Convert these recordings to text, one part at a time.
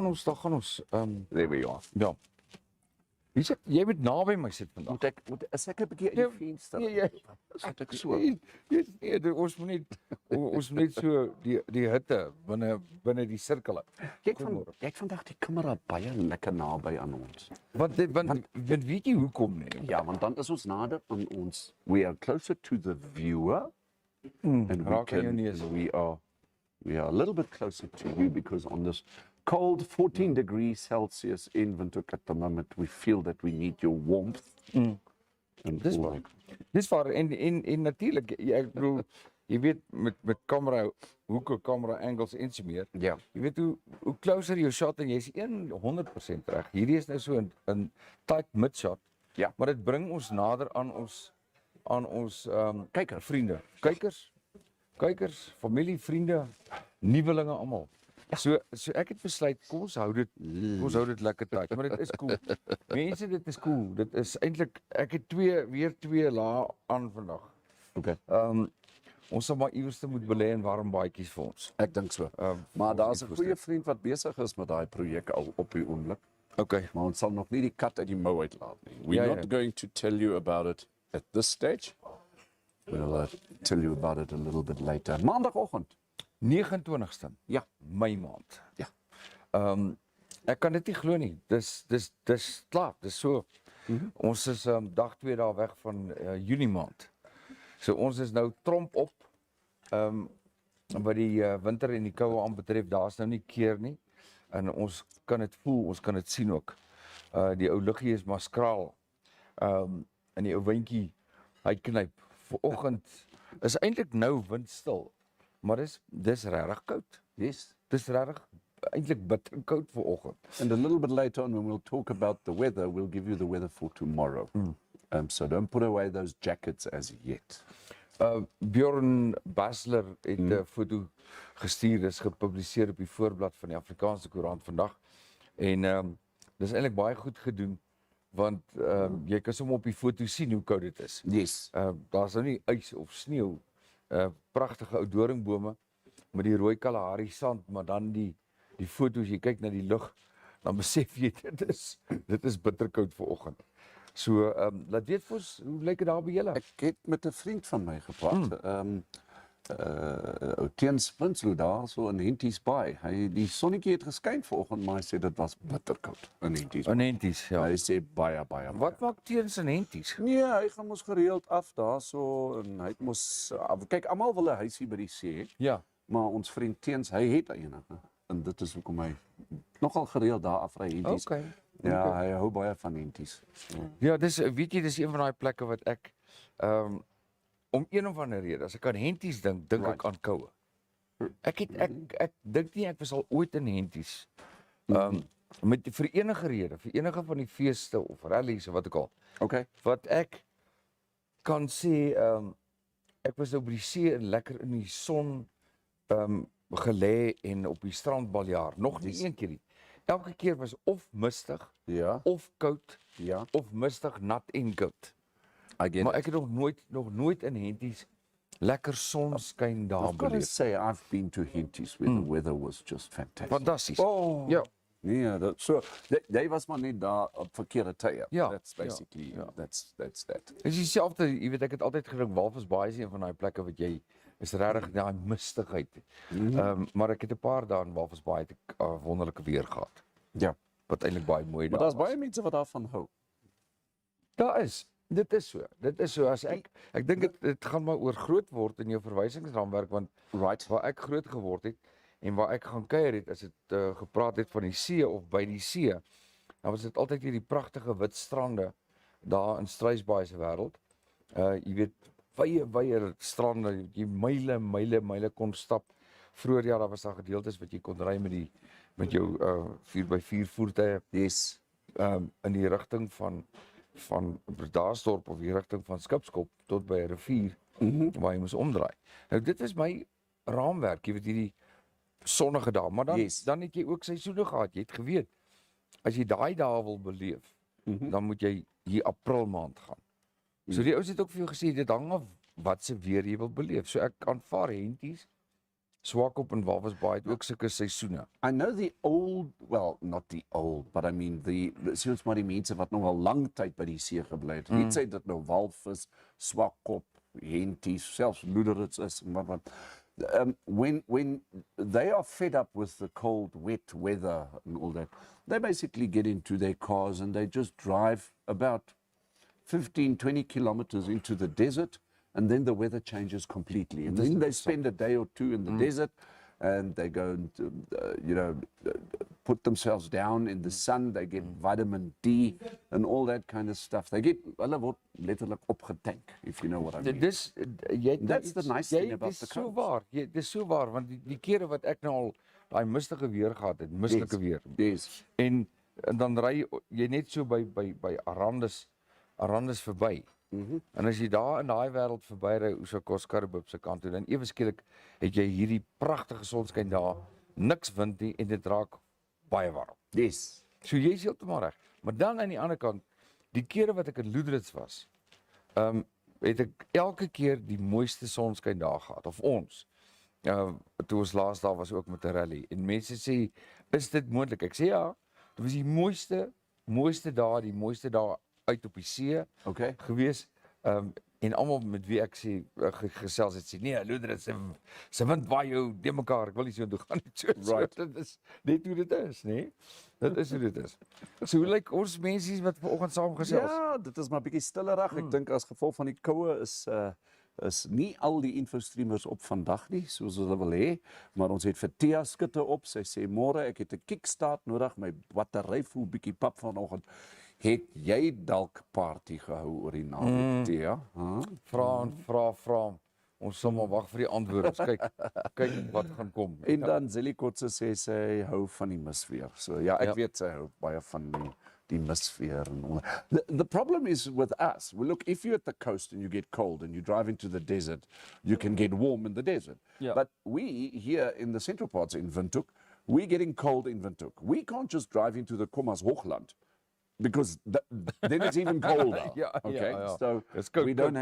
daar gaan ons. There we are. Ja. Jy moet naby my sit vandag. Is ek 'n bietjie in die venster? Sit ek so? Nee, ons moet net so die hitte binne die sirkel. Jy het vandag die kamera baie lekker naby aan ons. Want weet jy hoekom nie? Ja, want dan is ons nader aan ons. We are closer to the viewer. And we are a little bit closer to you because on this cold 14 degrees Celsius in Windhoek at the moment, we feel that we need your warmth. Dis waar en natuurlik ek bedoel jy weet met kamera hoeke, kamera angles en so meer. Ja. Jy weet hoe closer jou shot en jy's 100% reg. Hierdie is nou so 'n tight mid shot. Ja. Maar dit bring ons nader aan ons Kykers, vriende. Kykers, familie, vriende, nuwelinge almal. Ja. So ek het besluit kom ons hou dit lekker tyd, maar dit is cool. Mense, dit is cool. Dit is eintlik ek het weer twee lae aan vandag. Okay. Ons sal maar iewers moet belê in warm baadjies vir ons. Ek dink so. Maar daar's 'n goeie vriend wat besig is met daai projek al op die oomblik. Okay. Maar ons sal nog nie die kat uit die mou uitlaat nie. We're not going to tell you about it at this stage. We'll tell you about it a little bit later. Maandagoggend. 29ste. Ja. Mei maand. Ja. Ek kan dit nie glo nie. Dis klaar. Dis so. Ons is dag 2 dae weg van Junie maand. So ons is nou tromp op. Wat die winter en die koue aanbetref, daar's nou nie keer nie. En ons kan dit voel, ons kan dit sien ook. Die ou luggie is maar skraal. En die ou windjie, hy knyp. Vanoggend is eintlik nou windstil, maar dis regtig koud. Yes. Dis regtig eintlik bitterkoud vanoggend. And a little bit later on when we'll talk about the weather, we'll give you the weather for tomorrow. So don't put away those jackets as yet. Bjorn Basler het 'n foto gestuur, dis gepubliseer op die voorblad van die Afrikaanse Koerant vandag. En dis eintlik baie goed gedoen want jy kan sommer op die foto sien hoe koud dit is. Yes. Daar's nou nie ys of sneeu. Pragtige ou doringbome met die rooi Kalahari sand, maar dan die foto's, jy kyk na die lug, dan besef jy dit is bitterkoud vanoggend. So laat weet vir ons, hoe lyk dit daar by julle? Ek het met 'n vriend van my gepraat. Teens Prinsloo daar so in Henties Bay. Die sonnetjie het geskyn vanoggend, maar hy sê dit was bitterkoud in Henties. In Henties, ja. Hy sê baie. Wat maak teens in Henties? Nee, hy gaan mos gereeld af daar so en hy het mos kyk, almal wil 'n huisie by die see hê. Ja. Maar ons vriend Teens, hy het enige. En dit is hoekom hy nogal gereeld daar afry Henties. Okay. Ja, hy hou baie van Henties. So. Ja, dis een van daai plekke wat ek om een of ander rede, as ek aan Henties dink ek aan koue. Ek dink nie ek was al ooit in Henties. Vir enige rede, vir enige van die feeste of rallies of wat ook al. Okay. Wat ek kan sê, ek was nou by die see en lekker in die son gelê en op die strand baljaar. Nog nie een keer nie. Elke keer was of mistig, of koud, of mistig, nat en koud. Maar ek het nog nooit in Henties lekker sonskyn daar beleef. I've got to say I've been to Henties where the weather was just fantastic. Fantasties. Oh. Ja. Nee, jy was maar net daar op verkeerde tye. Ja. That's basically that's that. Dis dieselfde, jy weet ek het altyd gedink Walvis Bay is een van daai plekke wat jy is regtig daai mistigheid. Maar ek het 'n paar dae in Walvis Bay het ek wonderlike weer gehad. Ja, wat eintlik baie mooi daar. Maar daar's baie mense wat daarvan hou. Daar is. Dit is so. As ek dink dit gaan maar oor groot word in jou verwysingsraamwerk want waar ek groot geword het en waar ek gaan kuier het as dit gepraat het van die see of by die see, dan was dit altyd hierdie pragtige wit strande daar in Struisbaai se wêreld. Jy weet wye strande, jy myle kon stap. Vroeger daar was daar gedeeltes wat jy kon ry met jou 4x4 voertuie. Yes. In die rigting van Bredasdorp of die rigting van Skipskop tot by 'n rivier waar jy moes omdraai. Nou dit is my raamwerk, jy weet hierdie sonnige dae, maar dan het jy ook seisoene gehad. Jy het geweet as jy daai dae wil beleef, dan moet jy hier April maand gaan. So die ouens het ook vir jou gesê dit hang af wat se weer jy wil beleef. So ek aanvaar Henties Swakop en Walvisbaai het ook sulke seisoene. I know the old, well, not the old, but I mean soos maar die mense wat nog al lang tyd by die see gebly het. Net sê dit nou walvis, swakop, henties, selfs loederits is en wat. When they are fed up with the cold, wet weather and all that, they basically get into their cars and they just drive about 15, 20 kilometers into the desert, and then the weather changes completely. And then they spend a day or two in the desert, and they go and, put themselves down in the sun. They get vitamin D and all that kind of stuff. Hulle word letterlik opgetank, if you know what I mean. That's the nice thing about the coast. Dis so waar, want die kere wat ek nou al daai mistige weer gehad het, mislike weer. Yes. En dan ry jy net so by Arandis verby. En as jy daar in daai wêreld verbyry, so Koskaribib se kant toe, dan ewe skielik het jy hierdie pragtige sonskyn daar, niks wind nie en dit raak baie warm. Yes. So jy is heeltemal reg. Maar dan aan die ander kant, die kere wat ek in Loederits was, het ek elke keer die mooiste sonskyn daar gehad, of ons. Toe ons laas daar was ook met 'n rally. En mense sê, is dit moontlik? Ek sê ja, dit was die mooiste dae uit op die see gewees. En almal met wie ek sê gesels het sê, nee, Loederits se wind waai jou de mekaar, ek wil nie so toe gaan nie. Right. Dit is net hoe dit is, nee? Dit is hoe dit is. So hoe lyk ons mense wat vanoggend saam gesels? Ja, dit is maar bietjie stillerig. Ek dink as gevolg van die koue is nie al die infostreamers op vandag nie, soos hulle wil hê, maar ons het vir Thea skutte op. Sy sê môre ek het 'n kickstart nodig, my battery voel bietjie pap vanoggend. Het jy dalk party gehou oor die naweek, Thea? Vra. Ons sal maar wag vir die antwoord. Kyk wat gaan kom. En dan Zelikotse sê sy hou van die misweer. So ja, ek weet sy hou baie van die misweer en al. The problem is with us. Well, look, if you're at the coast and you get cold and you drive into the desert, you can get warm in the desert. Yeah. But we here in the central parts in Windhoek, we're getting cold in Windhoek. We can't just drive into the Kommas Hoogland, because then it's even colder. Okay, so we don't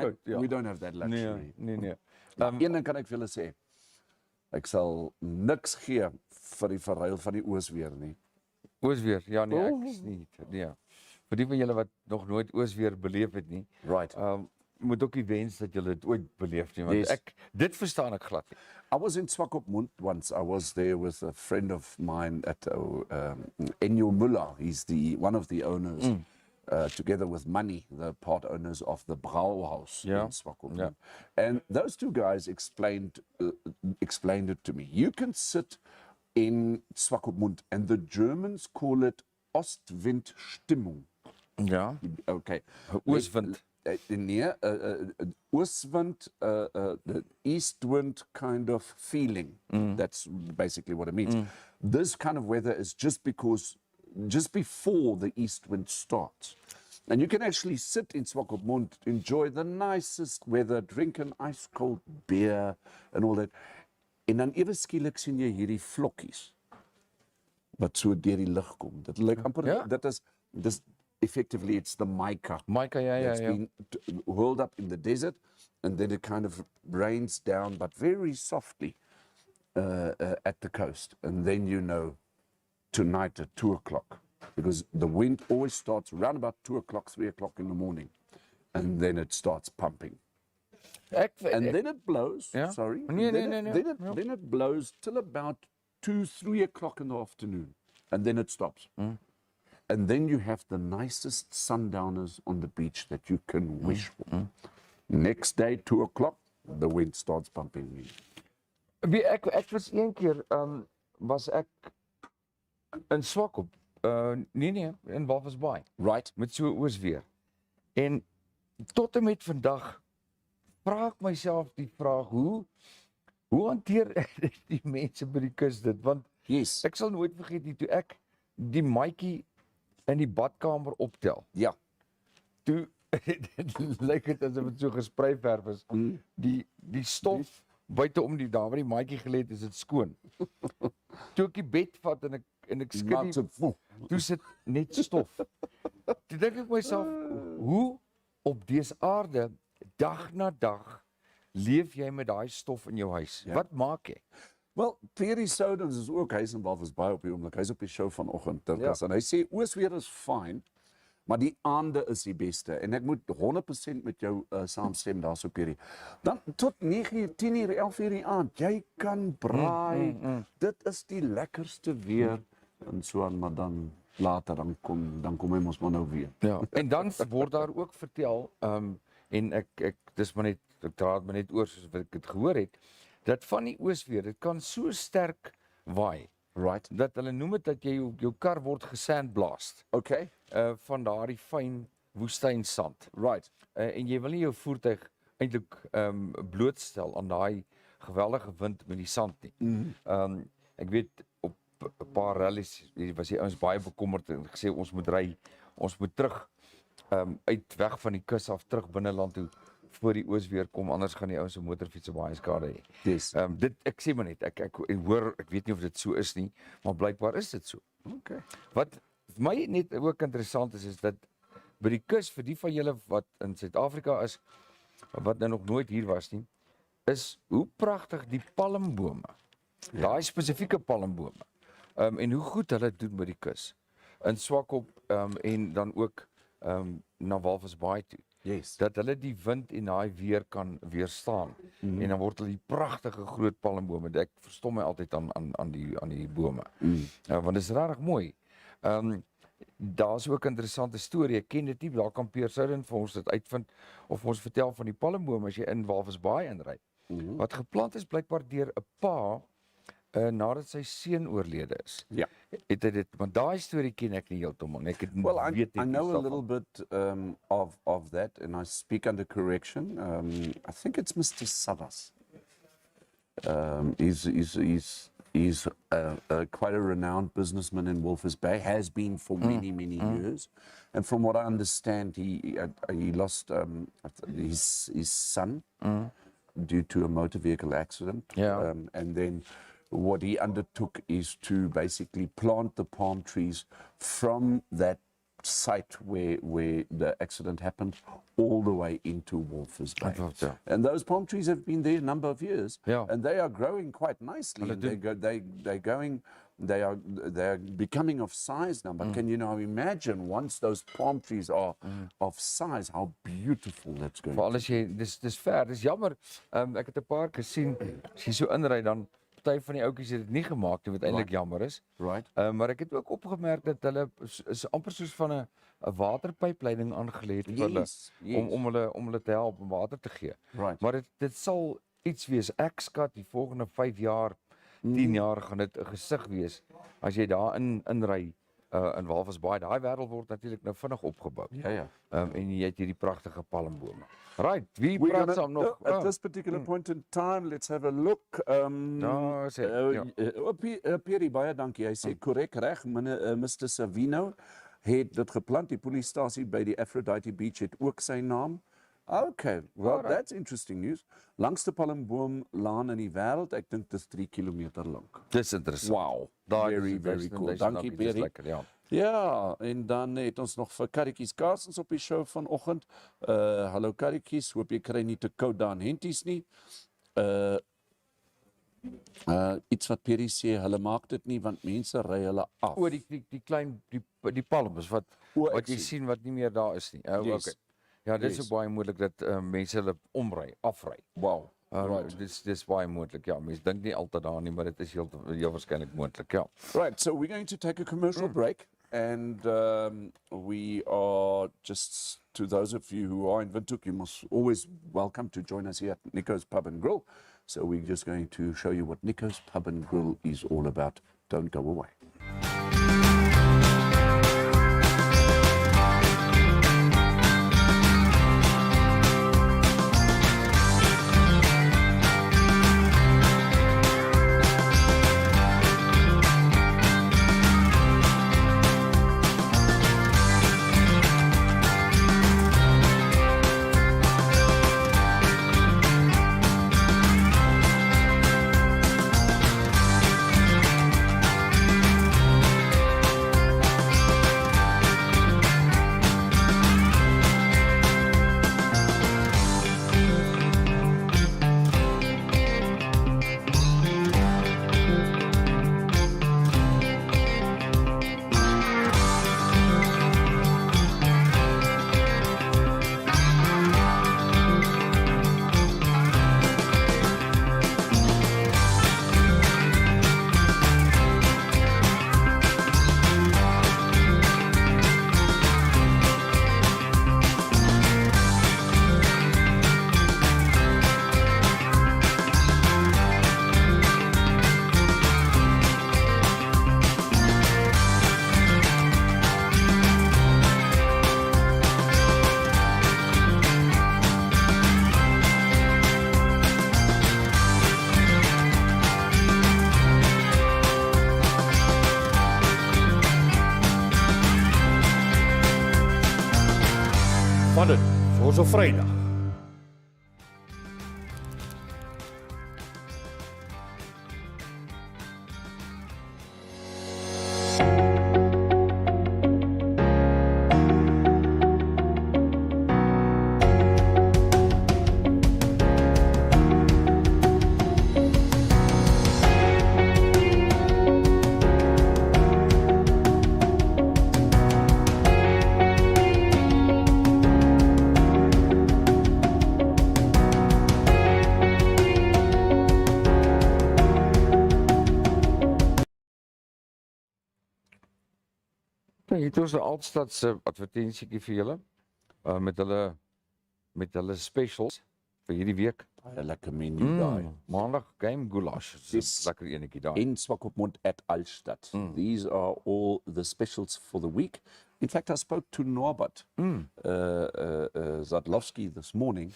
have that luxury. Nee. Een ding kan ek vir julle sê, ek sal niks gee vir die verruil van die oosweer nie. Oosweer, ja nee, ek is nie. Nee. Vir die van julle wat nog nooit oosweer beleef het nie. Right. Moet ook nie wens dat julle dit ooit beleef nie, want dit verstaan ek glad nie. I was in Swakopmund once. I was there with a friend of mine at Enyo Muller. He's one of the owners, together with Money, the part owners of the Brauhaus in Swakopmund. Yeah. And those two guys explained it to me. You can sit in Swakopmund, and the Germans call it Ostwindstimmung. Ja. Okay. Ooswind. Nee, oostwind, the east wind kind of feeling. That's basically what it means. This kind of weather is just before the east wind starts. And you can actually sit in Swakopmund, enjoy the nicest weather, drink an ice cold beer and all that. En dan ewe skielik sien jy hierdie vlokkies wat so deur die lug kom. Dit lyk amper this effectively it's the mica. Mica, It's been hurled up in the desert, and then it kind of rains down, but very softly at the coast. And then you know tonight at 2 o'clock, because the wind always starts around about 2 o'clock, 3 o'clock in the morning, and then it starts pumping. And then it blows, sorry. Then it blows till about 2, 3 o'clock in the afternoon, and then it stops. And then you have the nicest sundowners on the beach that you can wish for. Next day, 2 o'clock, the wind starts pumping. Ek was een keer, was ek in Swakop, nee, in Walvisbaai. Right. Met so oosweer. En tot en met vandag vra ek myself die vraag, hoe hanteer die mense by die kus dit? Want ek sal nooit vergeet nie, toe ek die maatjie in die badkamer optel. Ja. Toe lyk dit asof dit so gespreiverf is. Die stof buite om die daar waar die maatjie gelê het, is dit skoon. Toe ek die bed vat en ek skud die, toe sit net stof. Toe dink ek myself, hoe op dese aarde dag na dag leef jy met daai stof in jou huis? Wat maak jy? Wel, Perry Soudens is ook, hy is in Walvisbaai op die oomblik, hy is op die show vanoggend, Dirkas, en hy sê, oosweer is fyn, maar die aande is die beste, en ek moet 100% met jou saamstem daar so, Perry. Dan tot 9 uur, 10 uur, 11 uur die aand, jy kan braai, dit is die lekkerste weer, en so aan, maar dan later, dan kom hy ons maar nou weer. Ja, en dan word daar ook vertel, en ek dis maar net, ek draad maar net oor soos wat ek het gehoor het, dat van die oosweer, dit kan so sterk waai, Right. dat hulle noem het dat jy jou kar word gesandblast, Okay. van daardie fyn woestynsand. Right. En jy wil nie jou voertuig eintlik blootstel aan daai geweldige wind met die sand nie. Ek weet op 'n paar rallies was die ouens baie bekommerd en gesê ons moet terug uit weg van die kus af terug binneland toe voor die oosweer kom, anders gaan die ouens se motorfietsse baie skade hê. Yes. Dit ek sê maar net, ek hoor, ek weet nie of dit so is nie, maar blykbaar is dit so. Okay. Wat vir my net ook interessant is dat by die kus, vir die van julle wat in Suid-Afrika is, wat nou nog nooit hier was nie, is hoe pragtig die palmbome, daai spesifieke palmbome, en hoe goed hulle doen by die kus, in Swakop, en dan ook na Walvisbaai toe. Yes. Dat hulle die wind en daai weer kan weerstaan. En dan word hulle die pragtige groot palmbome. Ek verstom my altyd aan die bome. Want dit is regtig mooi. Daar's ook 'n interessante storie. Ek ken dit nie, daar kan Peer Souden vir ons dit uitvind of ons vertel van die palmbome as jy in Walvisbaai inry. Wat geplant is blykbaar deur 'n pa nadat sy seun oorlede is. Ja. Het hy dit, want daai storie ken ek nie heeltemal nie. Ek het Well, I weet net know a iets little bit of that, and I speak under correction. I think it's Mr. Savas. He's quite a renowned businessman in Walvis Bay, has been for many years. And from what I understand, he lost his son due to a motor vehicle accident. Yeah. And then what he undertook is to basically plant the palm trees from that site where the accident happened all the way into Walvis Bay. Yeah. And those palm trees have been there a number of years, Yeah. and they are growing quite nicely. And they are becoming of size now. But can you now imagine once those palm trees are of size, how beautiful that's going to Veral as jy, dis ver, dis jammer, ek het 'n paar gesien, as jy so inry dan, party van die ouetjies het dit nie gemaak nie, wat eintlik jammer is. be. Right? Maar ek het ook opgemerk dat hulle is amper soos van 'n waterpypleiding aangelê het vir hulle, Yes, om hulle te help om water te gee. Right. Maar dit sal iets wees, ek skat die volgende 5 jaar, 10 jaar gaan dit 'n gesig wees, as jy daar inry, in Walvisbaai. Daai wêreld word natuurlik nou vinnig opgebou. Yeah. En jy het hierdie pragtige palmbome. Right, wie We're praat gonna, saam nog? at this particular point in time, let's have a look. Daar sê, ja. Perry, baie dankie. Hy sê korrek reg, Mr. Savino het dit geplant. Die polisiestasie by die Aphrodite Beach het ook sy naam. Okay, well, Alright. that's interesting news. Langste palmboomlaan in die wêreld, ek dink dit is 3 kilometer lank. Dis interessant. Wow, Daai very, is very cool. dis Dankie, dis Perry. lekker, ja. Ja, en dan het ons nog vir Karretjies Karsens op die show vanoggend. Hallo Karretjies, hoop jy kry nie te koud daar in Henties nie. Iets wat Perry sê, hulle maak dit nie want mense ry hulle af. O, die klein die palms wat Ek jy sien. sien wat nie meer daar is nie. Yes. Okay. Ja, dit is Yes. ook baie moontlik dat mense hulle afry. Wow. Right. Dis baie moontlik. Ja, mense dink nie altyd daaraan nie, maar dit is heel waarskynlik moontlik, ja. Right, so we're going to take a commercial break, and we are just, to those of you who are in Windhoek, you must always welcome to join us here at Nico's Pub and Grill. So we're just going to show you what Nico's Pub and Grill is all about. Don't go away. Vat dit vir ons op Vrydag. Nou, hier het ons 'n Altstad se advertensietjie vir julle met hulle specials vir hierdie week. Baie lekker menu daai. Maandag game goulash. Dis Lekker enetjie daai. in Swakopmund at Altstadt. These are all the specials for the week. In fact, I spoke to Norbert Zadlowski this morning.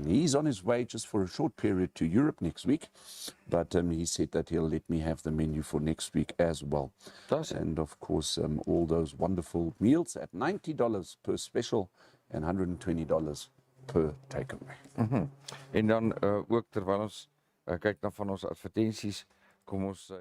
He's on his way just for a short period to Europe next week, but he said that he'll let me have the menu for next week as well. Does it? And of course, all those wonderful meals at $90 per special and $120 per takeaway. En dan ook terwyl ons kyk na van ons advertensies, kom ons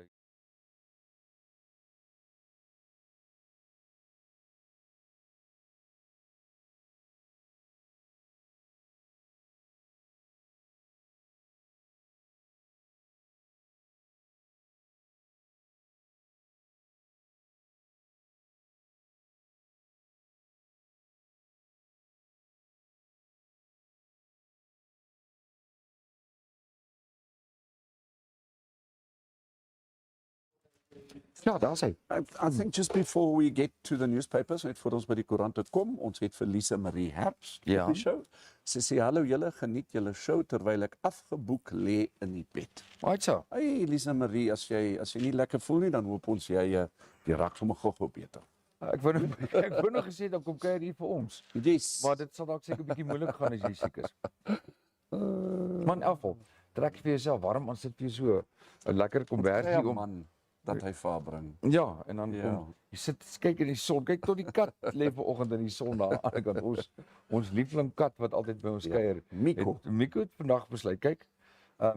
ja, daar's hy. I think just before we get to the newspapers, net voor ons by die koerante kom, ons het vir Lisa Marie Herbst Ja. op die show. Sy sê, hallo julle, geniet julle show terwyl ek afgeboek lê in die bed. Right so. Hey Lisa Marie, as jy nie lekker voel nie, dan hoop ons jy die raak sommer gou beter. Ek wou nog gesê dan kom kuier hier vir ons. Yes. Maar dit sal dalk seker 'n bietjie moeilik gaan as jy siek is. Man, afval. Trek vir jouself warm aan, sit vir jou so 'n lekker kombersie om. man dat hy vaar bring. Ja, en dan Ja. kom jy sit kyk in die son. Kyk tot die kat lê vanoggend in die son daar aan die ander kant. Ons liefling kat wat altyd by ons kuier. Miko. Miko het vandag besluit, kyk,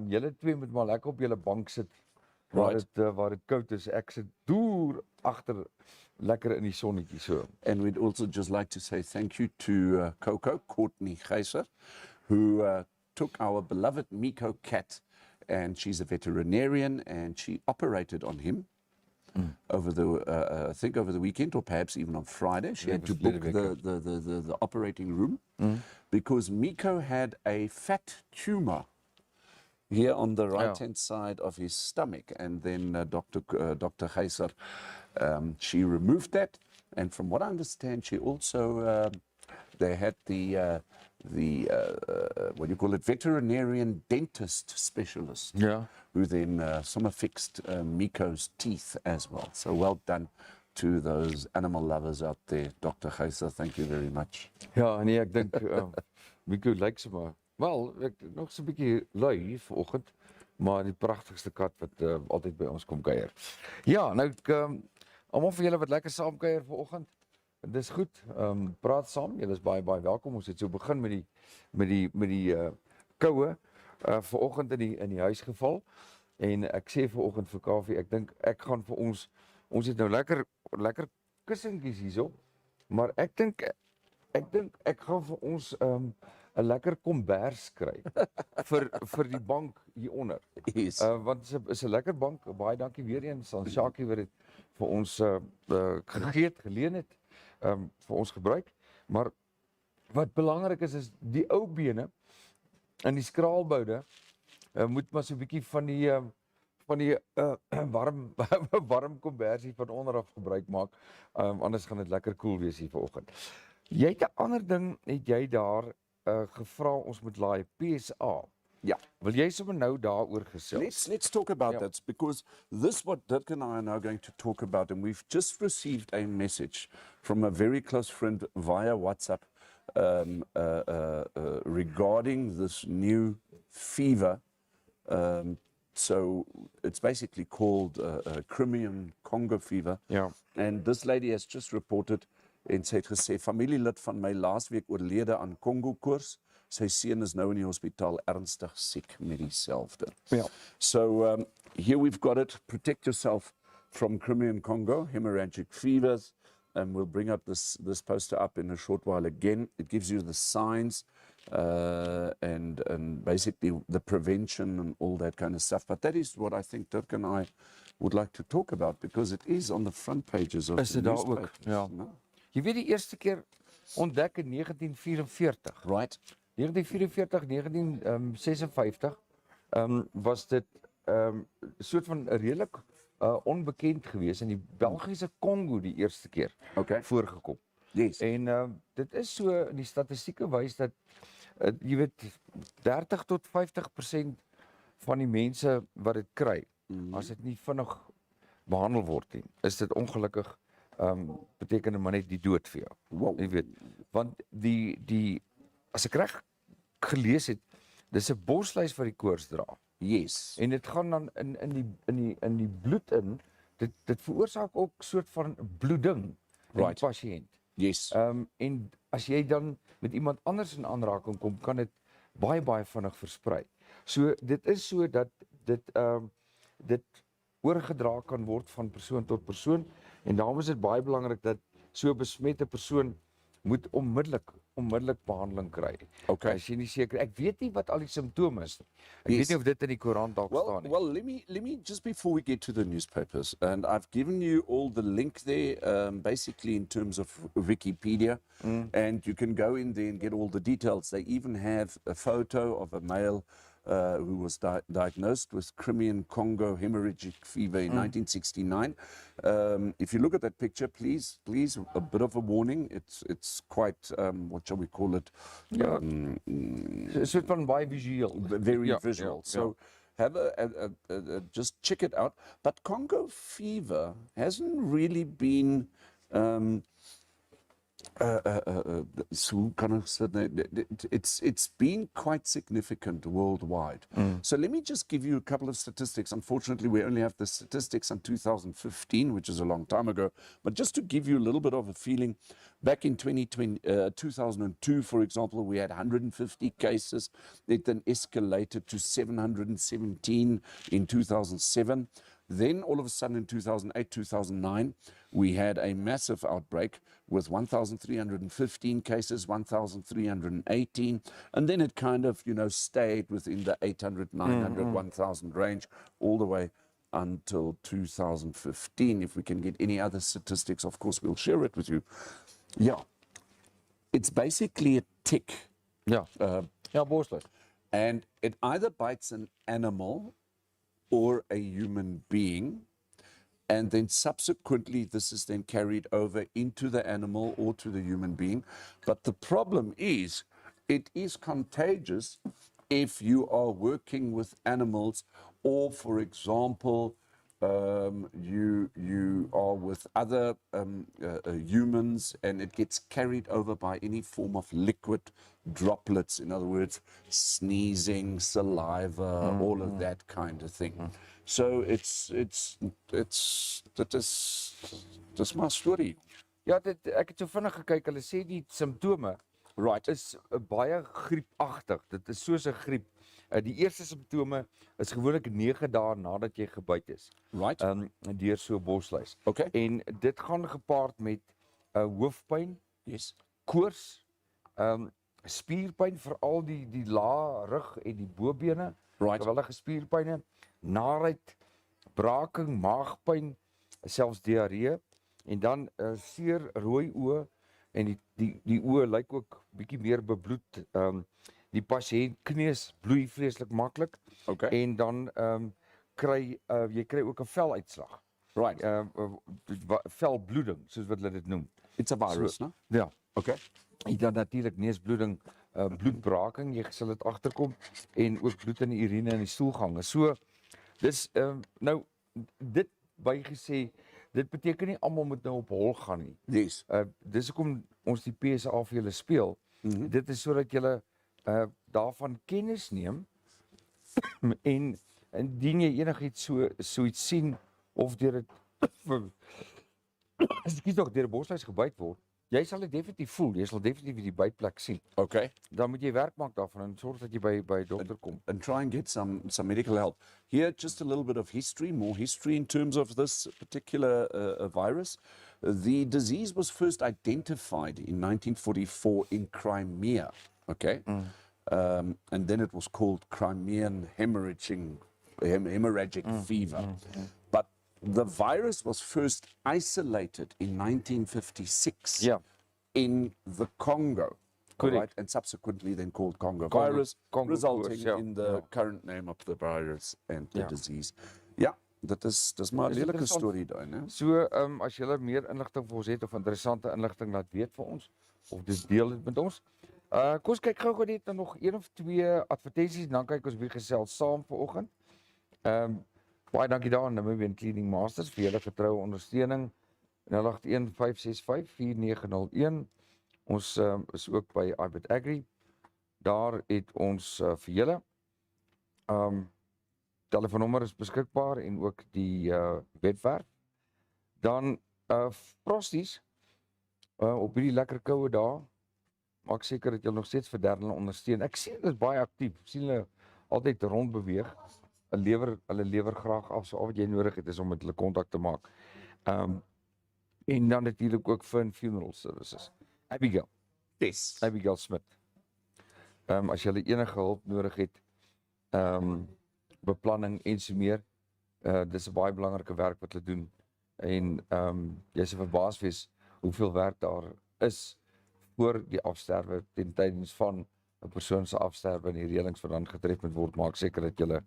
julle twee moet maar lekker op julle bank sit Right. waar dit koud is. Ek sit deur agter lekker in die sonnetjie so. And we'd also just like to say thank you to Coco, Courtney Geyser, who took our beloved Miko cat, and she's a veterinarian, and she operated on him over I think over the weekend, or perhaps even on Friday. She had to book the operating room because Miko had a fat tumor here on the right-hand side of his stomach, and then Dr. Geyser, she removed that, and from what I understand, she also they had the what do you call it, veterinarian dentist specialist, who then summer fixed Miko's teeth as well. So well done to those animal lovers out there, Dr. Geyser. Thank you very much. Ja, nee, ek dink Miko lyk sommer wel, ek nog so 'n bietjie lui vanoggend, maar die pragtigste kat wat altyd by ons kom kuier. Ja, nou almal van julle wat lekker saam kuier vanoggend. Dis goed. Praat saam. Julle is baie welkom. Ons het so begin met die koue vanoggend in die huis geval. En ek sê vanoggend vir Kaufeee, ek dink ek gaan vir ons het nou lekker kussentjies hierso, maar ek dink ek gaan vir ons 'n lekker kombers kry vir die bank hieronder. Yes. Want dit is 'n lekker bank. Baie dankie weer eens aan Shakie wat dit vir ons geleen het. Vir ons gebruik, maar wat belangrik is die ou bene en die skraalboude moet maar so 'n bietjie van die warm kombersie van onderaf gebruik maak, anders gaan dit lekker koel wees hier vanoggend. Jy het 'n ander ding, het jy daar gevra ons moet laai PSA. Yeah. Wil jy sommer nou daaroor gesels? Let's talk about that, because this what Dirk and I are now going to talk about, and we've just received a message from a very close friend via WhatsApp regarding this new fever. So it's basically called Crimean Congo fever. Yeah. And this lady has just reported en sy het gesê, familielid van my laasweek oorlede aan Kongo-koors. Sy seun is nou in die hospitaal ernstig siek met dieselfde. Ja. So here we've got it. Protect yourself from Crimean Congo, hemorrhagic fevers. And we'll bring up this poster up in a short while again. It gives you the signs and basically the prevention and all that kind of stuff. But that is what I think Dirk and I would like to talk about because it is on the front pages of Is the dit daar ook? newspapers. Ja. No? Jy weet die eerste keer ontdek in 1944. Right? 1944, 1956 was dit 'n soort van redelik onbekend geweest in die Belgiese Kongo die eerste keer Okay. voorgekom. Yes. En dit is so, die statistieke wys dat jy weet 30 tot 50% van die mense wat dit kry, as dit nie vinnig behandel word nie, is dit ongelukkig beteken dit maar net die dood vir jou. Wow. Jy weet, want die as ek reg gelees het, dis 'n borslys wat die koors dra. Yes. En dit gaan dan in die bloed in. Dit veroorsaak ook soort van bloeding in Right. die pasiënt. Yes. En as jy dan met iemand anders in aanraking kom, kan dit baie vinnig versprei. So dit is so dat dit oorgedra kan word van persoon tot persoon en daarom is dit baie belangrik dat so 'n besmette persoon moet onmiddellik behandeling kry. Okay. As jy nie seker, ek weet nie wat al die simptome is nie. Ek Yes. weet nie of dit in die koerant dalk staan nie. Well, let me just before we get to the newspapers, and I've given you all the link there, basically in terms of Wikipedia, and you can go in there and get all the details. They even have a photo of a male who was diagnosed with Crimean Congo hemorrhagic fever in 1969. If you look at that picture, please, a bit of a warning. It's quite, what shall we call it? Ja. 'n soort van baie visueel. Very Ja, visual. ja, So have just check it out. But Congo fever hasn't really been so kind of it's been quite significant worldwide. So let me just give you a couple of statistics. Unfortunately, we only have the statistics on 2015, which is a long time ago. But just to give you a little bit of a feeling, back in 2002, for example, we had 150 cases. It then escalated to 717 in 2007. Then all of a sudden in 2008, 2009, we had a massive outbreak with 1,315 cases, 1,318. And then it kind of, stayed within the 800, 900, 1,000 range all the way until 2015. If we can get any other statistics, of course, we'll share it with you. Yeah. It's basically a tick. Ja. Ja, borslys. And it either bites an animal or a human being, and then subsequently this is then carried over into the animal or to the human being. But the problem is, it is contagious if you are working with animals or, for example, you are with other humans and it gets carried over by any form of liquid droplets, in other words, sneezing, saliva, all of that kind of thing. So it's my story. Ja, ek het so vinnig gekyk. Hulle sê die simptome Right. is baie griepagtig. Dit is soos 'n griep. Die eerste simptome is gewoonlik 9 dae nadat jy gebyt is. Right. Deur so 'n borslys. Okay. En dit gaan gepaard met hoofpyn, Yes. koors, spierpyn, veral die lae rug en die bobene. Right. Geweldige spierpyne, naarheid, braaking, maagpyn, selfs diarree en dan seer rooi oë en die oë lyk ook bietjie meer bebloed. Die pasiënt kneus bloei vreeslik maklik. Okay. En dan jy kry ook 'n veluitslag. Right. Velbloeding, soos wat hulle dit noem. It's a virus, no? Ja. Okay. En dan natuurlik neusbloeding, bloedbraking, jy sal dit agterkom en ook bloed in die urine en die stoelgange. So dis nou dit bygesê, dit beteken nie almal moet nou op hol gaan nie. Yes. Dis hoekom ons die PSA vir julle speel. Dit is sodat julle daarvan kennis neem en indien jy enigiets so iets sien of deur dit ekskuus tog deur 'n borslys gebyt word, Jy sal dit definitief voel, jy sal definitief die bytplek sien. Okay. Dan moet jy werk maak daarvan en sorg dat jy by dokter kom. And try and get some medical help. Here, just a little bit of history, more history in terms of this particular virus. The disease was first identified in 1944 in Crimea, okay? And then it was called Crimean hemorrhagic fever. But the virus was first isolated in 1956 Yeah. in the Congo. Correct. Right, and subsequently then called Congo virus, Congo resulting virus, ja, in the current name of the virus and the Ja. disease. Ja, dis maar 'n Is lelike interessant. storie daai, né? So, as julle meer inligting vir ons het of interessante inligting laat weet vir ons of dis deel dit met ons. Kom ons kyk gou net nog een of twee advertensies en dan kyk ons wie gesels saam vanoggend. Baie dankie daar aan Namibian Cleaning Masters vir julle getroue ondersteuning. 081 565 4901. Ons is ook by Ibit Agri. Daar het ons vir julle telefoonnommer is beskikbaar en ook die webwerf. Dan Frosties op hierdie lekker koue dae maak seker dat jy nog steeds vir Darren ondersteun. Ek sien hulle is baie aktief. Ek sien hulle altyd rond beweeg. Hulle lewer graag af. So al wat jy nodig het is om met hulle kontak te maak. En dan natuurlik ook Fern Funeral Services. Abigail. Yes. Abigail Smit. As jy enige hulp nodig het, beplanning en so meer, dis 'n baie belangrike werk wat hulle doen. En jy sal verbaas wees hoeveel werk daar is voor die afsterwe ten tydens van 'n persoon se afsterwe en die reëlings wat dan getref moet word. Maak seker dat jy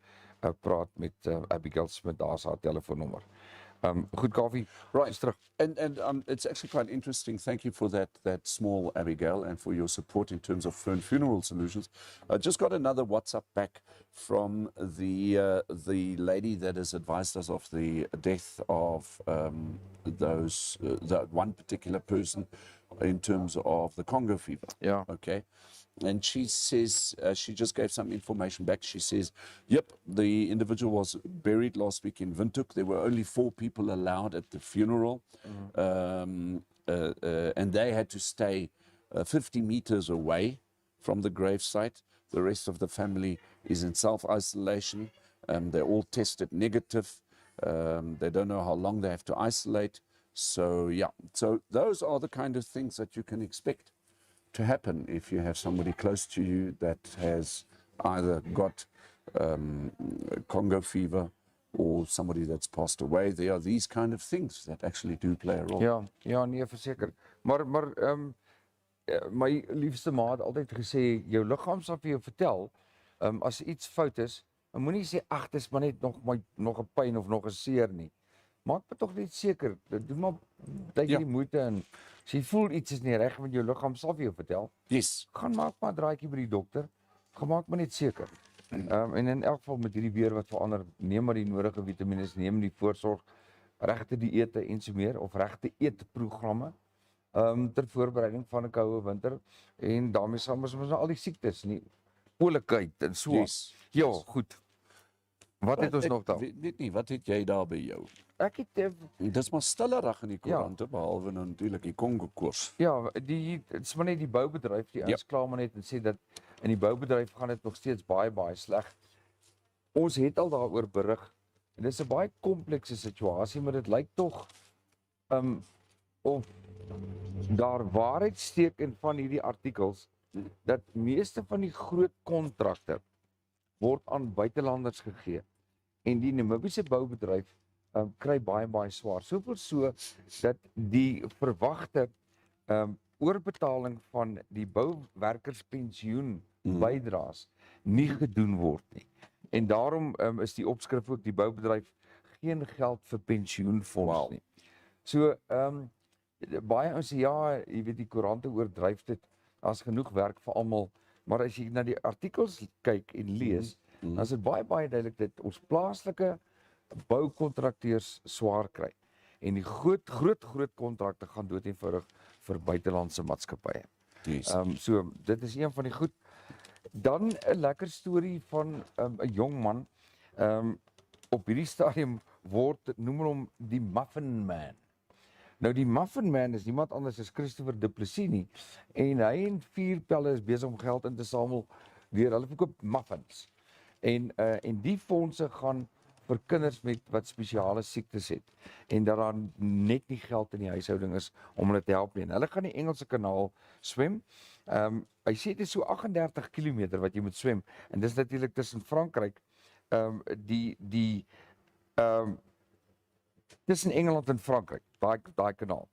praat met Abigail Smit, daar is haar telefoonnommer. Goed, Kaufeee. Right. Terug. And it's actually quite interesting. Thank you for that small, Abigail, and for your support in terms of Fern Funeral Solutions. I just got another WhatsApp back from the lady that has advised us of the death of that one particular person in terms of the Congo fever. Yeah. Okay. And she says, she just gave some information back. She says, yep, the individual was buried last week in Windhoek. There were only 4 people allowed at the funeral. And they had to stay 50 meters away from the gravesite. The rest of the family is in self-isolation. They're all tested negative. They don't know how long they have to isolate. So, yeah. So those are the kind of things that you can expect to happen if you have somebody close to you that has either got Congo fever or somebody that's passed away. There are these kind of things that actually do play a role. Ja, nee, verseker. Maar my liefste ma het altyd gesê jou liggaam sal vir jou vertel as iets fout is. Moenie sê ag, dis maar net nog 'n pyn of nog 'n seer nie. Maak maar tog net seker, doen maar dat jy die moeite en as jy voel iets is nie reg met jou liggaam, sal vir jou vertel. Yes. Gaan maak maar 'n draaitjie by die dokter. Gemaak maar net seker. En in elk geval met hierdie weer wat verander, neem maar die nodige vitamiene, neem die voorsorg, regte dieete en so meer of regte eetprogramme ter voorbereiding van 'n koue winter en daarmee saam is ons al die siektes, nie oulikheid en so. Yes. Ja, goed. Wat het ons nog daar? Weet nie, wat het jy daar by jou? Ek het Dis maar stillerig in die koerante, behalwe nou natuurlik die Kongo-koors. ja, dit is maar net die boubedryf, die ouens kla maar net en sê dat in die boubedryf gaan dit nog steeds baie sleg. Ons het al daaroor berig en dit is 'n baie komplekse situasie, maar dit lyk tog of daar waarheid steek in van hierdie artikels dat meeste van die groot kontrakte word aan buitelanders gegee en die Namibiese boubedryf kry baie swaar. Soveel so dat die verwagte oorbetaling van die bouwerkerspensioen bydraes nie gedoen word nie. En daarom is die opskrif ook die boubedryf geen geld vir pensioenfonds nie. So baie ons sê ja, jy weet die koerante oordryf dit, daar's genoeg werk vir almal, maar as jy na die artikels kyk en lees, dan is dit baie duidelik dat ons plaaslike boukontrakteurs swaar kry. En die groot kontrakte gaan dood eenvoudig vir buitelandse maatskappye. Yes. So dit is een van die goed. Dan 'n lekker storie van 'n jong man. Op hierdie stadium noem hom die Muffin Man. Nou die Muffin Man is niemand anders as Christopher Du Plessis nie. En hy en 4 pelle is besig om geld in te samel deur hulle verkoop muffins. En die fondse gaan vir kinders met wat spesiale siektes het en dat daar net nie geld in die huishouding is om hulle te help nie. En hulle gaan die Engelse Kanaal swem. Hy sê dit is so 38 km wat jy moet swem en dis natuurlik tussen Frankryk tussen Engeland en Frankryk, daai kanaal.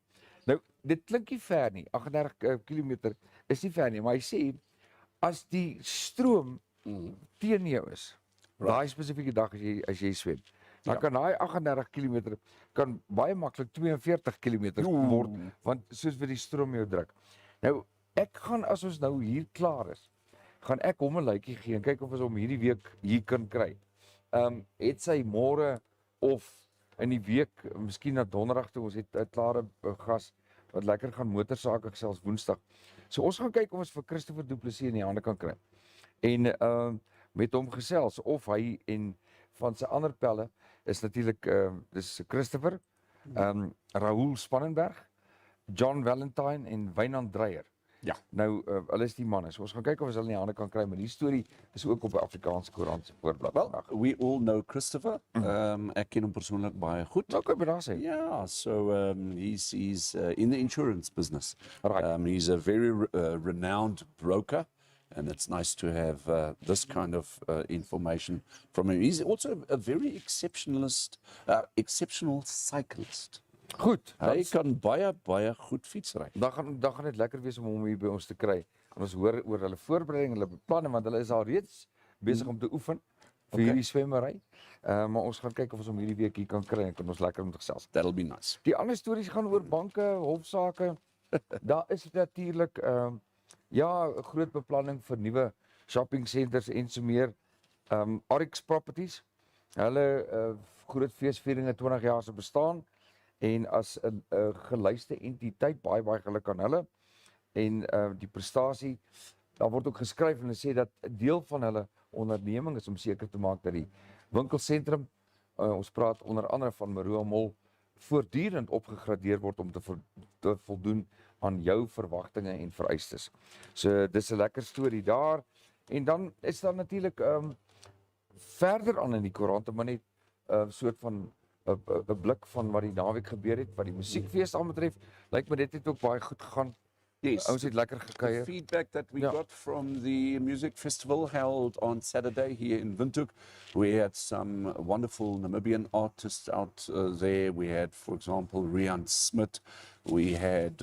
Nou, dit klink nie ver nie, 38 km is nie ver nie, maar hy sê, as die stroom teen jou is, daai spesifieke dag as jy swem, dan kan daai 38 km kan baie maklik 42 km word, want soos wat die stroom jou druk. Nou, ek gaan, as ons nou hier klaar is, gaan ek hom 'n lykie gee en kyk of ons hom hierdie week hier kan kry. Het sy môre of in die week, miskien na donderdag toe, ons het 'n klare gas wat lekker gaan motorsake gesels Woensdag. So ons gaan kyk of ons vir Christopher Du Plessis in die hande kan kry. En met hom gesels of hy en van sy ander pelle is natuurlik dis Christopher, Raoul Spannenberg, John Valentine en Wynand Dreyer. Ja. Nou hulle is die manne. So ons gaan kyk of ons hulle in die hande kan kry, maar die storie is ook op 'n Afrikaanse koerant se voorblad. Well, we all know Christopher. Ek ken hom persoonlik baie goed. Nou kan jy daar sê. Yeah, so he's in the insurance business. Right. He's a very renowned broker, and it's nice to have this kind of information from him. He's also a very exceptional cyclist. Goed. Hy kan baie goed fietsry. Dan gaan dit lekker wees om hom hier by ons te kry. En ons hoor oor hulle voorbereiding, hulle beplanning, want hulle is al reeds besig om te oefen vir hierdie swemmery. Maar ons gaan kyk of ons hom hierdie week hier kan kry en kan ons lekker om te gesels. That'll be nice. Die ander stories gaan oor banke, hofsaake. Daar is natuurlik 'n groot beplanning vir nuwe shopping centers en so meer. Arix Properties. Hulle groot feesvieringe 20 jaar se bestaan. En as 'n gelyste entiteit, baie geluk aan hulle. En die prestasie, daar word ook geskryf en hulle sê dat 'n deel van hulle onderneming is om seker te maak dat die winkelsentrum, ons praat onder andere van Maroa Mall, voortdurend opgegradeer word om te voldoen aan jou verwagtinge en vereistes. So dis 'n lekker storie daar. En dan is daar natuurlik verder aan in die koerante, maar net 'n soort van 'n blik van wat die naweek gebeur het, wat die musiekfees aanbetref. Lyk my dit het ook baie goed gegaan. Yes. Ons het lekker The gekuier. feedback that we got from the music festival held on Saturday here in Windhoek, we had some wonderful Namibian artists out there. We had, for example, Rian Smith, we had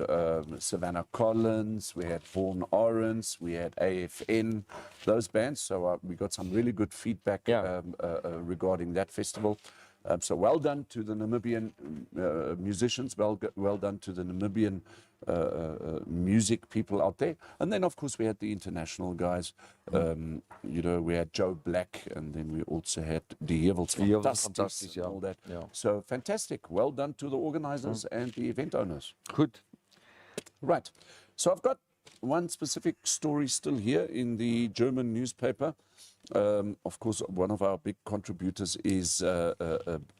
Savannah Collins, we had Vaughan Orange, we had AFN, those bands. So we got some really good feedback regarding that festival. So well done to the Namibian musicians, well done to the Namibian music people out there. And then, of course, we had the international guys. We had Joe Black, and then we also had the Hevels Fantasties and all that. Yeah. So fantastic. Well done to the organizers and the event owners. Goed. Right. So I've got one specific story still here in the German newspaper. Of course, one of our big contributors is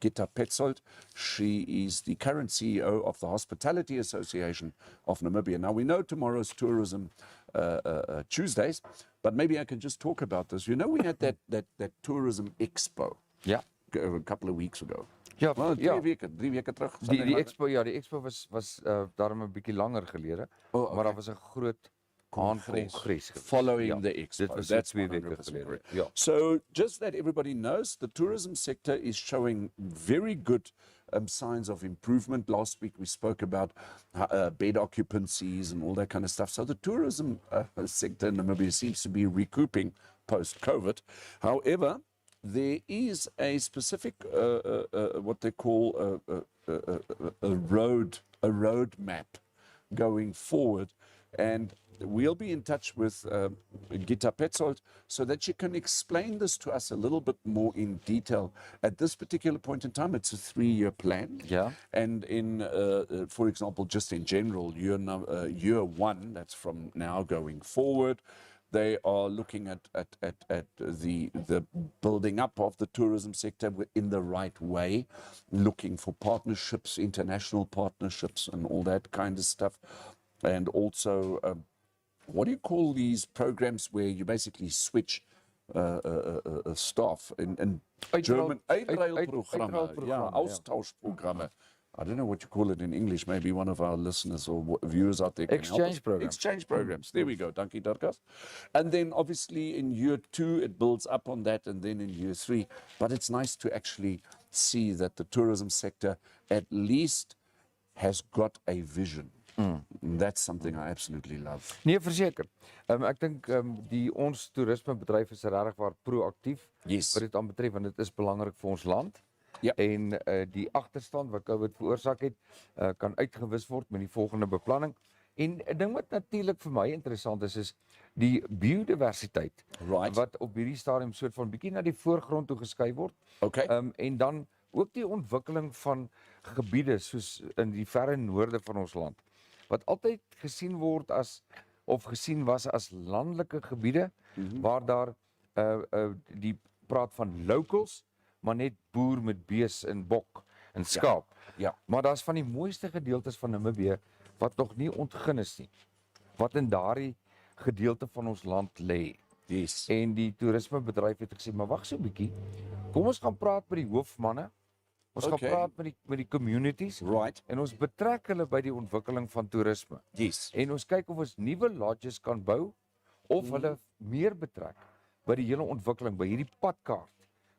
Gitta Petzold. She is the current CEO of the Hospitality Association of Namibia. Now, we know tomorrow's Tourism Tuesdays, but maybe I can just talk about this. You know, we had that Tourism Expo a couple of weeks ago. Ja, Well, ja. 3 weke terug. Die expo was daarom 'n bietjie langer gelede, maar daar was 'n groot congres following the expo. Dit was That's 2 100% weke gelede. correct. Ja. So just that everybody knows, the tourism sector is showing very good signs of improvement. Last week we spoke about bed occupancies and all that kind of stuff. So the tourism sector in Namibia seems to be recouping post-COVID. However, there is a specific what they call a road map going forward, and we'll be in touch with Gitta Petzold so that she can explain this to us a little bit more in detail. At this particular point in time, it's a 3-year plan. Yeah. And for example, just in general, year 1, that's from now going forward, They are looking at the building up of the tourism sector in the right way, looking for partnerships, international partnerships, and all that kind of stuff. And also, what do you call these programs where you basically switch staff in German? Uitruilprogramme. Ja, austauschprogramme. I don't know what you call it in English. Maybe one of our listeners or viewers out there can help us. Exchange programs. Exchange programs. There we go. Dankie, Dirkas. And then obviously in year 2, it builds up on that, and then in year 3. But it's nice to actually see that the tourism sector at least has got a vision. And that's something I absolutely love. Nee, verseker. Ek dink die ons toerismebedryf is regtig waar proaktief Yes. wat dit aanbetref, want dit is belangrik vir ons land. Ja. En die agterstand wat COVID veroorsaak het, kan uitgewis word met die volgende beplanning. En 'n ding wat natuurlik vir my interessant is die biodiversiteit Right. wat op hierdie stadium soort van bietjie na die voorgrond toe geskuif word. Okay. En dan ook die ontwikkeling van gebiede soos in die verre noorde van ons land, wat altyd gesien word as of gesien was as landelike gebiede waar daar die praat van locals, maar net boer met bees en bok en skaap. Ja. Maar daar's van die mooiste gedeeltes van Namibië wat nog nie ontgin is nie, wat in daardie gedeelte van ons land lê. Yes. En die toerismebedryf het gesê, maar wag so 'n bietjie. Kom ons gaan praat met die hoofmanne. Ons Okay. gaan praat met die communities. Right. En ons betrek hulle by die ontwikkeling van toerisme. Yes. En ons kyk of ons nuwe lodges kan bou of hulle meer betrek by die hele ontwikkeling, by hierdie padkaart.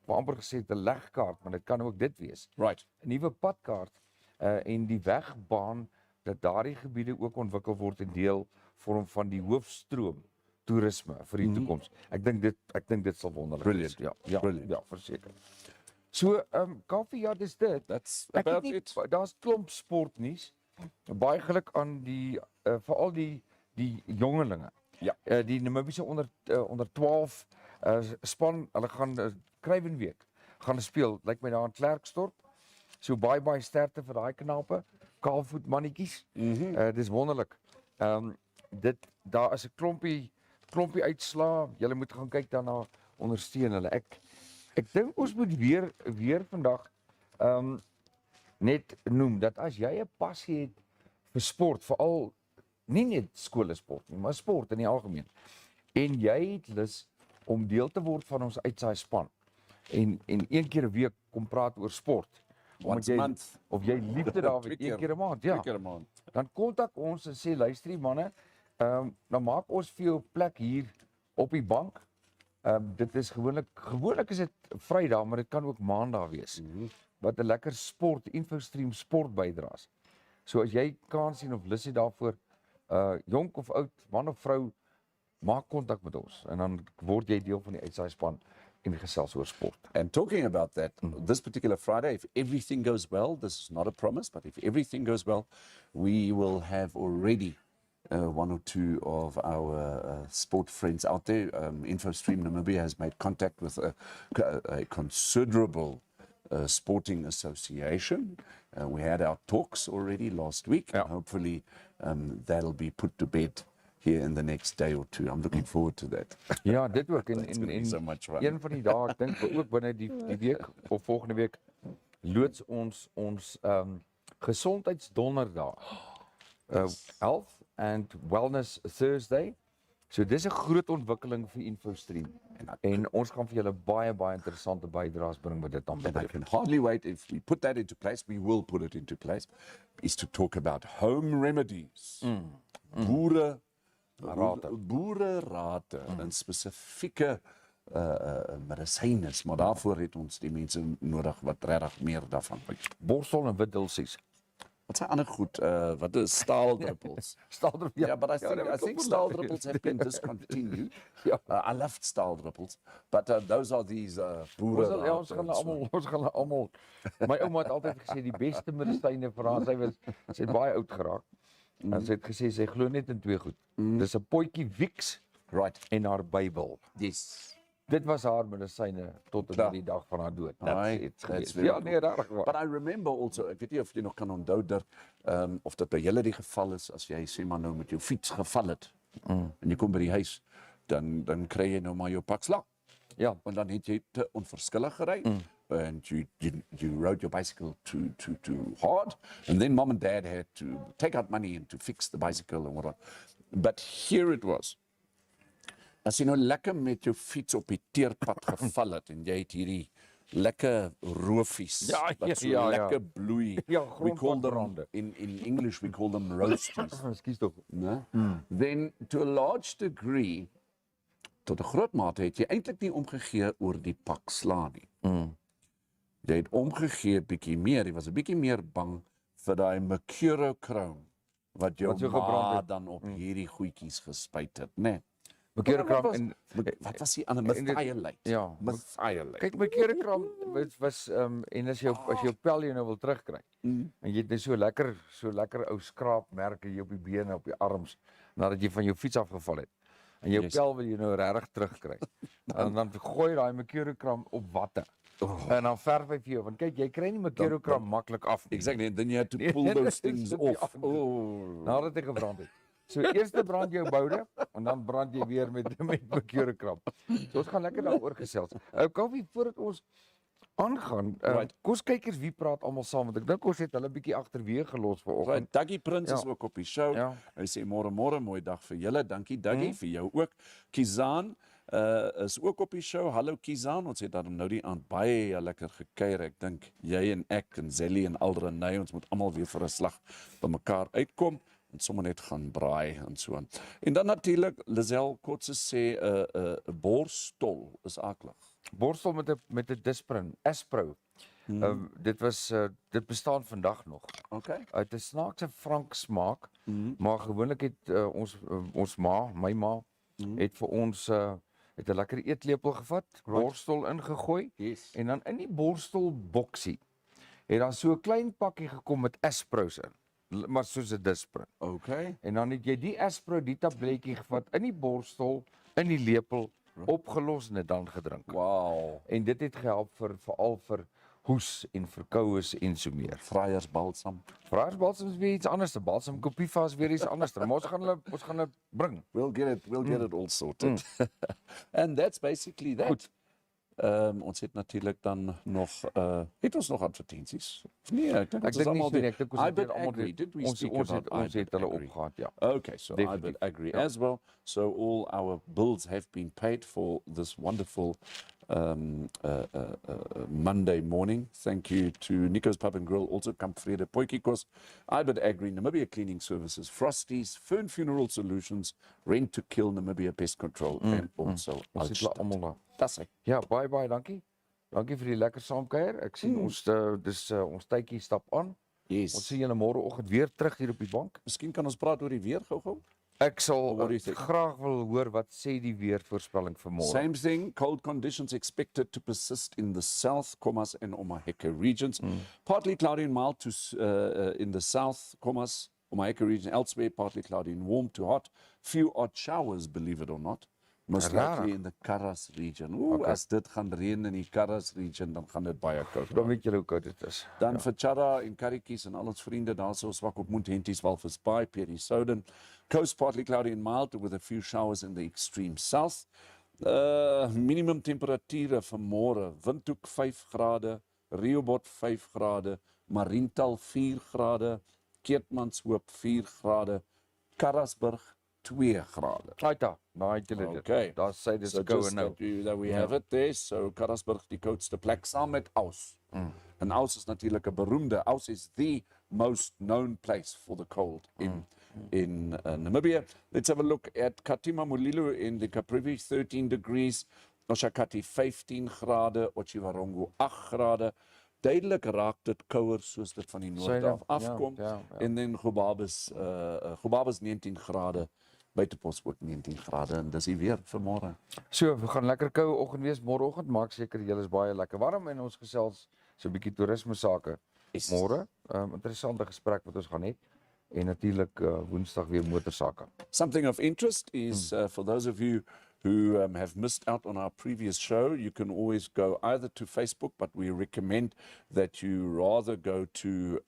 Waar amper gesê het 'n legkaart, maar dit kan ook dit wees. Right. 'n Nuwe padkaart en die wegbaan dat daardie gebiede ook ontwikkel word en deel vorm van die hoofstroom toerisme vir die toekoms. Ek dink dit sal wonderlik Brilliant. wees. Ja, Brilliant. ja, verseker. So, Kaufeee, ja, dis dit. That's Ek het about nie, it. daar's klomp sportnuus. Baie geluk aan die veral die jongelinge. Ja. Die Namibiese onder 12 span, hulle gaan Kruiwenweek gaan speel. Lyk my daar in Klerksdorp. So baie sterkte vir daai knape, kaalvoet mannetjies. Dis wonderlik. Daar is 'n klompie uitslaa. Julle moet gaan kyk daarna, ondersteun hulle. Ek dink ons moet weer vandag net noem dat as jy 'n passie het vir sport, veral nie net skoolsport nie, maar sport in die algemeen, en jy het lus om deel te word van ons uitsaai span en een keer 'n week kom praat oor sport, Once a month. of jy liefde daarvoor het, een keer 'n maand, ja, 2 keer 'n maand. dan kontak ons en sê luister manne, dan maak ons vir jou 'n plek hier op die bank. Dit is gewoonlik is dit Vrydag, maar dit kan ook Maandag wees. Wat 'n lekker sport, Infostream sport bydraes. So as jy kans sien of lus het daarvoor, jonk of oud, man of vrou, maak kontak met ons en dan word jy deel van die uitsaai span en gesels oor sport. And talking about that, this particular Friday, if everything goes well, this is not a promise, but if everything goes well, we will have already one or two of our sport friends out there. Infostream Namibia has made contact with a considerable sporting association. We had our talks already last week, and hopefully that'll be put to bed here in the next day or two. I'm looking forward to that. Ja, dit ook It's gonna be so much fun. een van die dae, ek dink ook binne die week of volgende week loods ons gesondheidsdonderdag. Health and Wellness Thursday. So dis 'n groot ontwikkeling vir Infostream. En ons gaan vir julle baie interessante bydraes bring met dit aan. And I can hardly wait if we put that into place, we will put it into place, is to talk about home remedies. Boererate en spesifieke medisyne, maar daarvoor het ons die mense nodig wat regtig meer daarvan weet. Borstel en witdulsies. Wat zijn ander goed? Wat is staaldruppels? Staaldruppels. Yeah, but I think staaldruppels have been discontinued. I loved staaldruppels, but those are these boeren. Ons gaan almal. My ouma het altyd gesê die beste medisyne vir haar, sy het baie oud geraak. En sy het gesê sy glo net in twee goed. Dis 'n potjie Vicks en haar Bybel. Yes. Dit was haar medisyne tot en met die dag van haar dood. That's very Ja, nee, regtig waar. But I remember also, ek weet nie of jy nog kan onthou dat of dit by julle die geval is as jy sê maar nou met jou fiets geval het en jy kom by die huis dan kry jy nou maar jou pak slag. Ja. Want dan het jy te onverskillig gery. And you rode your bicycle too hard. And then mom and dad had to take out money and to fix the bicycle and whatnot. But here it was. As jy nou lekker met jou fiets op die teerpad geval het en jy het hierdie lekker roofies wat so lekker bloei. Ja, we call them grondpadbrande. in English we call them roasties. Ekskuus tog. No? Then to a large degree, tot 'n groot mate het jy eintlik nie omgegee oor die pak sla nie. Jy het omgegee bietjie meer, jy was 'n bietjie meer bang vir daai mercurochrome wat jou so gebrand ma het. dan op hierdie goedjies gespuit het, né? Mercurochrome en Wat was die ander methylate? ja, Methylate. kyk mercurochrome was en as jou pel jy nou wil terugkry. En jy het net so lekker ou skraapmerke hier op die bene, op die arms nadat jy van jou fiets afgeval het. En jou pel wil jy nou regtig terugkry. En dan gooi jy daai mercurochrome op watte. En dan verf hy vir jou want kyk jy kry nie mercurochrome maklik af nie. Exactly, and then you had to pull those things off. Oh. Nadat hy gebrand het. So eers brand jou boude en dan brand jy weer met mercurochrome. So ons gaan lekker daaroor gesels. Kaufee, voordat ons aangaan, kom ons kyk eers wie praat almal saam want ek dink ons het hulle bietjie agterweë gelos vanoggend. Right, Dougie Prins is ook op die show. Ja. Hy sê môre, mooi dag vir julle. Dankie Dougie, vir jou ook. Kizaan is ook op die show. Hallo Kizaan, ons het dan nou die aand baie lekker gekuier. Ek dink jy en ek en Zelly en Aldrenay, ons moet almal weer vir 'n slag by mekaar uitkom en sommer net gaan braai en so aan. En dan natuurlik Lisel Kotse sê 'n borstol is aklig. Borstel met 'n disprin, Aspro. Dit bestaan vandag nog. Okay. Uit 'n snaakse frank smaak, maar gewoonlik het ons ma, my ma, het vir ons het 'n lekker eetlepel gevat, borstel ingegooi en dan in die borstel boksie het dan so 'n klein pakkie gekom met Aspros in, maar soos 'n disprin. Okay. En dan het jy die Aspro, die tabletjie gevat in die borstel, in die lepel, opgelos en dit dan gedrink. Wow. En dit het gehelp veral vir hoes en verkoues en so meer. Friars balsam. Friars balsam is weer iets anders. Die balsam Kopiva is weer iets anders. Maar ons gaan hulle bring. We'll get it all sorted. And that's basically that. Goed. Ons het natuurlik dan nog het ons nog advertensies. Nee, ek dink Ek ons is dink almal nie, deur. ek dink ons het IBID almal Agri. deur. Did we Ons speak het about hulle IBID Agri? opgehad, ja. Okay, so Definitely. IBID Agri Ja. as well. So all our bills have been paid for this wonderful Monday morning. Thank you to Nico's Pub and Grill, also Kamfrede Poikikos, IBID Agri, Namibia Cleaning Services, Frosties, Fern Funeral Solutions, Rent to Kill, Namibia Pest Control, and also Ons het hulle almal daar. That's it. Ja, baie dankie. Dankie vir die lekker saamkuier. Ek sien ons tydjie stap aan. Yes. Ons sien julle môreoggend weer terug hier op die bank. Miskien kan ons praat oor die weer gou-gou. Ek sal What do you think? graag wil hoor wat sê die weervoorspelling vir môre. Same thing, cold conditions expected to persist in the south, Khomas and Omaheke regions. Partly cloudy and mild in the south, Khomas, Omaheke region. Elsewhere, partly cloudy and warm to hot. Few odd showers, believe it or not. Most likely in the Karas region. As dit gaan reën in die Karas region, dan gaan dit baie koud Dan weet julle hoe koud dit is. Dan vir Chara en Karikies en al ons vriende daarso swak op Mount Henties, Walvis Bay, Peri Souden. Coast partly cloudy and mild with a few showers in the extreme south. Minimum temperature vir môre, Windhoek 5 grade, Rehoboth 5 grade, Mariental 4 grade, Keetmanshoop 4 grade, Karasburg 2 grade. Aita, nou het julle dit. Okay. Daar sê dit So is koue just nou. that we have it there. So Karasburg die koudste plek saam met Aus. En Aus is natuurlik 'n beroemde. Aus is the most known place for the cold in Namibia. Let's have a look at Katima Mulilo in the Caprivi, 13 degrees. Oshakati 15 grade, Otjiwarongo 8 grade. Duidelik raak dit kouer soos dit van die noorde af afkom. Ja. En dan Gobabis 19 grade. Buitepos ook 19 grade en dis die weer vir môre. So, we gaan lekker koue oggend wees môreoggend. Maak seker julle is baie lekker warm en ons gesels so 'n bietjie toerisme sake môre. Interessante gesprek wat ons gaan hê. En natuurlik Woensdag weer motorsake. Something of interest is for those of you who have missed out on our previous show, you can always go either to Facebook, but we recommend that you rather go to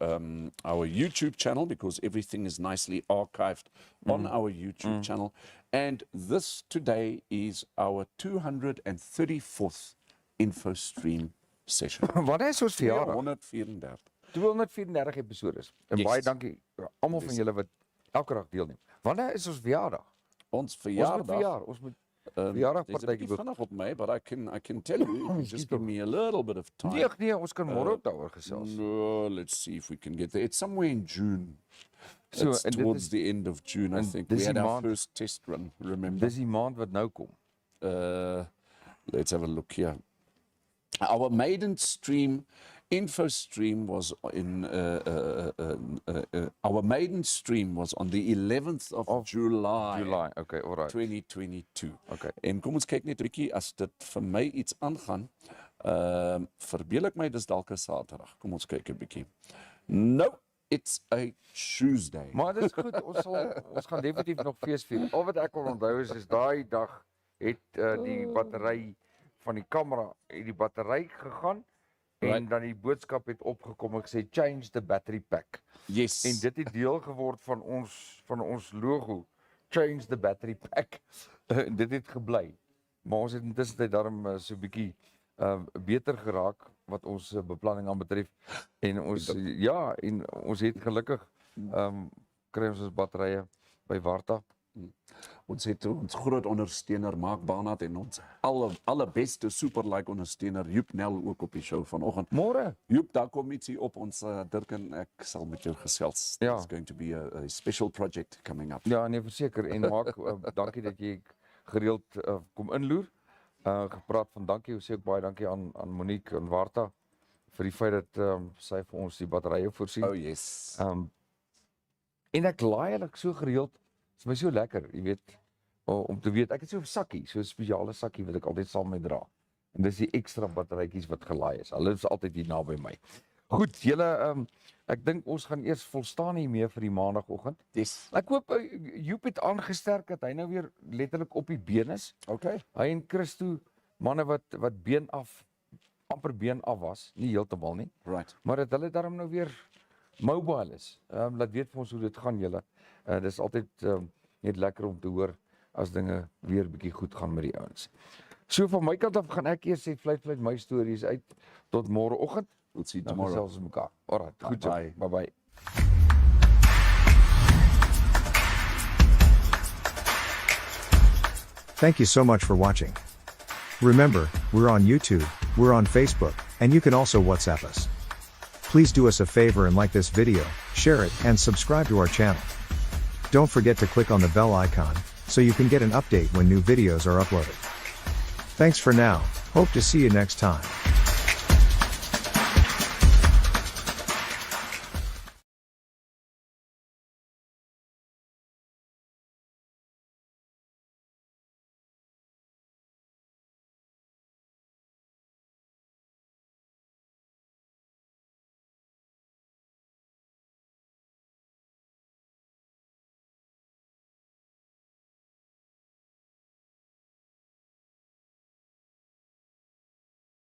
our YouTube channel because everything is nicely archived on our YouTube channel. And this today is our 234th Infostream session. Wanneer is ons verjaardag? 134. 234 episodes. En Yes. baie dankie almal van julle wat elke dag deelneem. Wanneer is ons verjaardag? Ons Ons moet verjaardag. verjaar. Ons moet There's a verjaardagpartytjie bit boek. vinnig op my, but I can tell you, just give me a little bit of time. Nee, ons kan môre ook daaroor gesels. No, let's see if we can get there. It's somewhere in June. So, It's en dit towards is- the end of June, I en think. dis We had die our maand- first test run, remember? Dis die maand wat nou kom. Let's have a look here. Our maiden stream, Infostream, was in our maiden stream was on the 11th of July, July. Okay, alright. 2022. Okay. En kom ons kyk net 'n bietjie as dit vir my iets aangaan. Verbeel ek my dis dalk 'n Saterdag. Kom ons kyk 'n bietjie. No, it's a Tuesday. Maar dit is goed. Ons gaan definitief nog fees vier. Al wat ek kon onthou is daai dag het die battery van die kamera het die battery gegaan en Right. dan die boodskap het opgekom en gesê change the battery pack. Yes. En dit het deel geword van ons logo, change the battery pack. En dit het gebly. Maar ons het intussen daarom so 'n bietjie beter geraak wat ons beplanning aanbetref. En ons en ons het gelukkig kry ons batterye by Warta. Ons het ons groot ondersteuner Mark Barnard en ons allerbeste superlike ondersteuner Joep Nel ook op die show vanoggend. Môre. Joep, daar kom ietsie op ons Dirk en ek sal met jou gesels. Ja. It's going to be a special project coming up. Ja, nee, verseker. En Mark, dankie dat jy gereeld kom inloer. Gepraat van dankie, hoe sê ek baie dankie aan Monique en Warta vir die feit dat sy vir ons die batterye voorsien. Oh yes. En ek laai hulle so gereeld. Dit is my so lekker, jy weet, om te weet. Ek het so 'n sakkie, so 'n spesiale sakkie wat ek altyd saam met dra. En dis die ekstra batterytjies wat gelaai is. Hulle is altyd hier naby my. Goed, julle ek dink ons gaan eers volstaan hiermee vir die maandagooggend. Yes. Ek hoop Joep het aangesterk dat hy nou weer letterlik op die been is. Okay. Hy en Christo, manne wat amper been af was, nie heeltemal nie, Right. maar dat hulle daarom nou weer mobile is. Laat weet vir ons hoe dit gaan julle. Dis altyd net lekker om te hoor as dinge weer bietjie goed gaan met die ouens. So van my kant af gaan ek eers sê vlei my stories uit tot môreoggend. We'll see you Dan tomorrow. gesels ons mekaar. Alright, goed so. Bye. Bye bye. Thank you so much for watching. Remember, we're on YouTube, we're on Facebook, and you can also WhatsApp us. Please do us a favor and like this video, share it, and subscribe to our channel. Don't forget to click on the bell icon, so you can get an update when new videos are uploaded. Thanks for now, hope to see you next time.